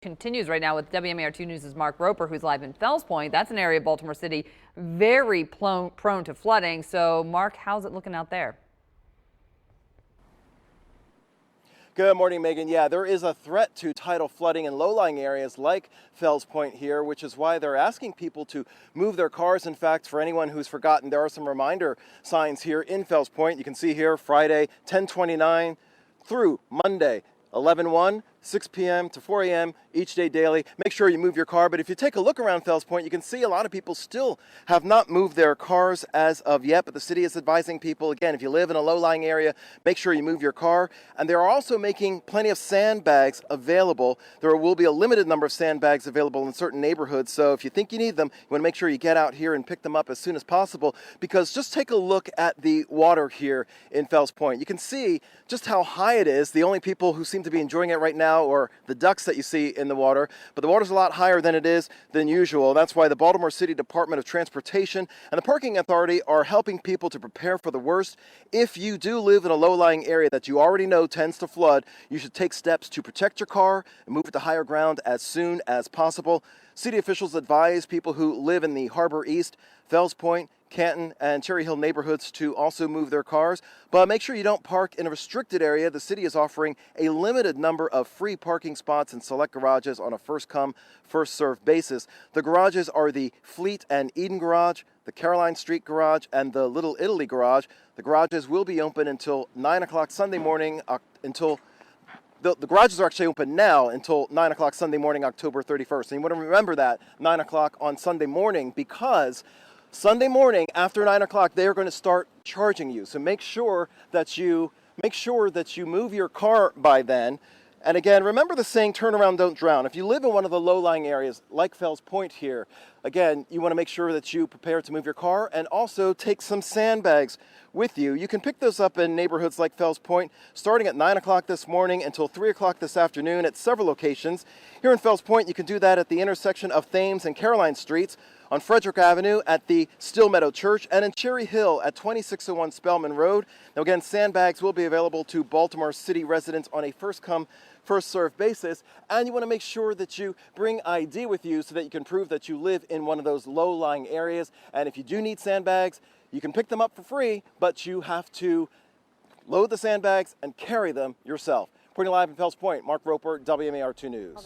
Continues right now with WMAR2 News' Mark Roper, who's live in Fells Point. That's an area of Baltimore City very prone to flooding. So, Mark, how's it looking out there? Good morning, Megan. Yeah, there is a threat to tidal flooding in low-lying areas like Fells Point here, which is why they're asking people to move their cars. In fact, for anyone who's forgotten, there are some reminder signs here in Fells Point. You can see here Friday 10/29 through Monday 11/1, 6 p.m. to 4 a.m. each day daily. Make sure you move your car. But if you take a look around Fells Point, you can see a lot of people still have not moved their cars as of yet. But the city is advising people, again, if you live in a low-lying area, make sure you move your car. And they're also making plenty of sandbags available. There will be a limited number of sandbags available in certain neighborhoods. So if you think you need them, you want to make sure you get out here and pick them up as soon as possible. Because just take a look at the water here in Fells Point. You can see just how high it is. The only people who seem to be enjoying it right now or the ducks that you see in the water, but the water's a lot higher than it is than usual. That's why the Baltimore City Department of Transportation and the Parking Authority are helping people to prepare for the worst. If you do live in a low-lying area that you already know tends to flood, you should take steps to protect your car and move it to higher ground as soon as possible. City officials advise people who live in the Harbor East, Fells Point, Canton, and Cherry Hill neighborhoods to also move their cars, but make sure you don't park in a restricted area. The city is offering a limited number of free parking spots in select garages on a first-come, first-served basis. The garages are the Fleet and Eden Garage, the Caroline Street Garage, and the Little Italy Garage. The garages will be open until 9 o'clock Sunday morning, The garages are actually open now until 9 o'clock Sunday morning, October 31st. And you want to remember that, 9 o'clock on Sunday morning, because Sunday morning after 9 o'clock, they are going to start charging you. So make sure that you move your car by then. And again, remember the saying, turn around, don't drown. If you live in one of the low-lying areas like Fells Point here, again, you want to make sure that you prepare to move your car and also take some sandbags with you. You can pick those up in neighborhoods like Fells Point starting at 9 o'clock this morning until 3 o'clock this afternoon at several locations. Here in Fells Point, you can do that at the intersection of Thames and Caroline Streets, on Frederick Avenue at the Still Meadow Church, and in Cherry Hill at 2601 Spellman Road. Now again, sandbags will be available to Baltimore City residents on a first-come, first-served basis, and you want to make sure that you bring ID with you so that you can prove that you live in one of those low-lying areas. And if you do need sandbags, you can pick them up for free, but you have to load the sandbags and carry them yourself. Reporting live in Fells Point, Mark Roper, WMAR2 News.